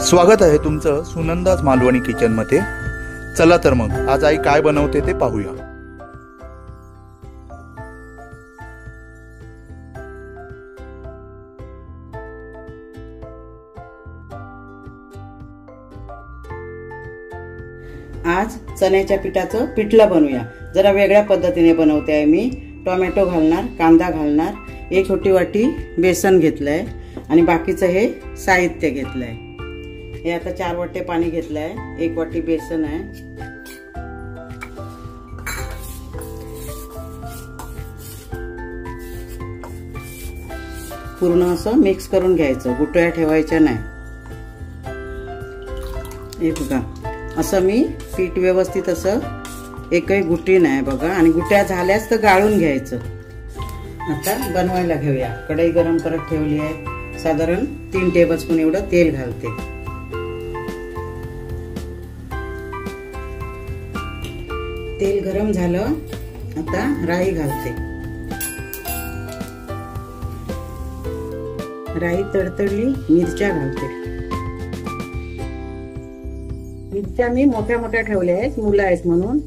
स्वागत आहे तुमचं सुनंदाज मालवणी किचन मध्ये। चला तर मग आज आई काय बनवते ते पाहूया। आज चण्याच्या पिठाचं पिठलं बनवूया। जरा वेगळ्या पद्धतीने बनवते आहे मी। टोमॅटो घालणार, कांदा घालणार, एक छोटी वाटी बेसन घेतलंय आणि बाकीचं हे साहित्य घेतलंय। हे आता 4 वाटे पाणी घेतलंय, 1 वाटी बेसन आहे, पूर्ण असं मिक्स करून घ्यायचं, गुठळ्या ठेवायच्या नाही। हे बघा असं मी पीठ व्यवस्थित असं एकही गुठी नाही बघा, आणि गुठ्या झाल्यास तर गाळून घ्यायचं। आता बनवायला घेऊया। कढई गरम करत ठेवली आहे, साधारण 3 टेबलस्पून एवढं तेल घालते। तेल गरम झालं, आता राई घालते। राई तडतडली, मिरच्या घालते। मिरच्या मी मोठ्या मोठ्या ठेवल्या आहेत, मुलं आहेत म्हणून।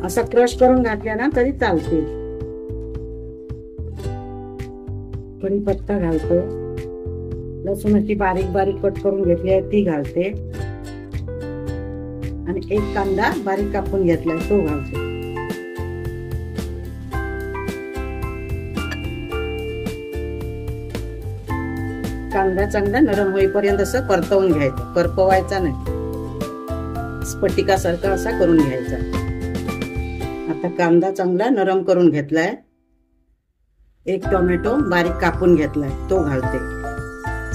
असं क्रश करून घातल्या ना तरी चालते। कढीपत्ता घालते, लसूणाची बारीक बारीक कट करून घेतली आहे ती घालते, आणि 1 कांदा बारीक कापून घेतलाय तो घालते। कांदा चांगला नरम होईपर्यंत असं परतवून घ्यायचं, करपवायचा नाही, स्फटिकासारखा असा करून घ्यायचा। आता कांदा चांगला नरम करून घेतलाय, 1 टोमॅटो बारीक कापून घेतलाय तो घालते।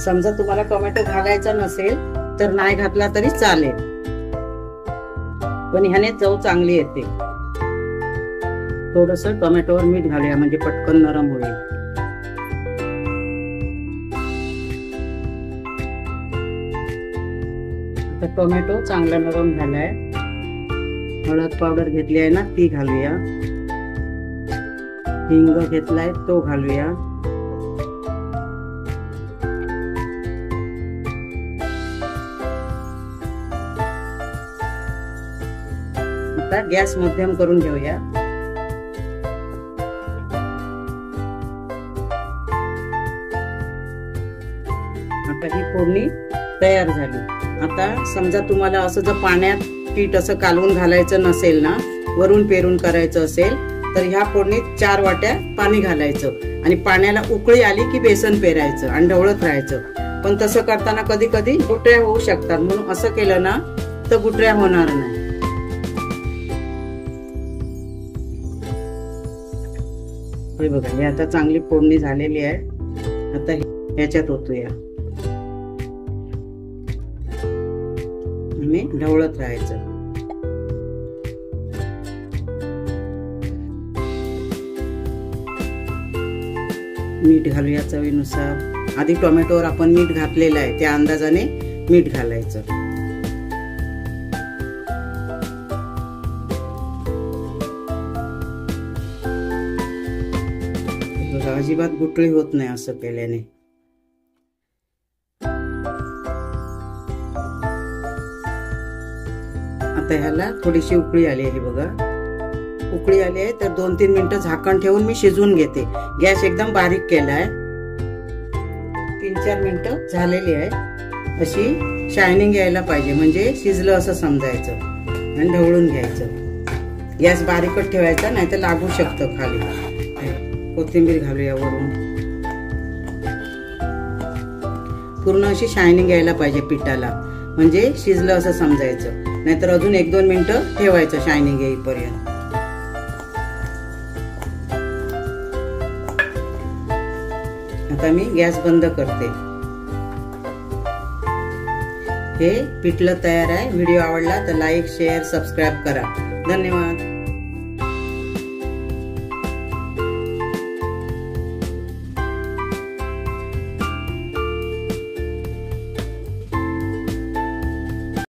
समजा तुम्हाला टोमॅटो घालायचा नसेल तर नाही घातला तरी चालेल, पण ह्याने चव चांगली येते। थोडंसं टोमॅटोवर मीठ घालूया म्हणजे पटकन नरम होईल। आता टोमॅटो चांगला नरम झालाय, हळद पावडर घेतली आहे ना ती घालूया, हिंग घेतलाय तो घालूया, आता गॅस मध्यम करून घेऊया। आता ही फोडणी तयार झाली। आता समजा तुम्हाला असं जर पाण्यात पीठ असं कालवून घालायचं नसेल ना, वरून पेरून करायचं असेल तर ह्या फोडणीत 4 वाट्या पाणी घालायचं आणि पाण्याला उकळी आली की बेसन पेरायचं आणि ढवळत राहायचं। पण तसं करताना कधी कधी गुठळ्या होऊ शकतात, म्हणून असं केलं ना तर गुठळ्या होणार नाही। हे बघा हे आता चांगली फोडणी झालेली आहे। आता ह्याच्यात ओतूया आणि ढवळत राहायचं। मीठ घालूया चवीनुसार। आधी टोमॅटोवर आपण मीठ घातलेलं आहे, त्या अंदाजाने मीठ घालायचं। अजिबात गुठळी होत नाही असं केल्याने। आता ह्याला थोडीशी उकळी आली आहे बघा, उकळी आली आहे तर 2-3 मिनिटं झाकण ठेवून मी शिजवून घेते। गॅस एकदम बारीक केलाय। 3-4 मिनिटं झालेली आहे, अशी शायनिंग यायला पाहिजे म्हणजे शिजलं असं समजायचं, आणि ढवळून घ्यायचं। गॅस बारीकच ठेवायचा नाही तर लागू शकतं खाली। कोथिंबीर घालूया वरून, पूर्ण अशी शायनिंग यायला पाहिजे पिठाला म्हणजे शिजलं असं समजायचं, नाहीतर अजून 1-2 मिनिटं ठेवायचं शायनिंग येईपर्यंत। आता मी गॅस बंद करते। हे पिठलं तयार आहे। व्हिडिओ आवडला तर लाईक, शेअर, सबस्क्राईब करा। धन्यवाद।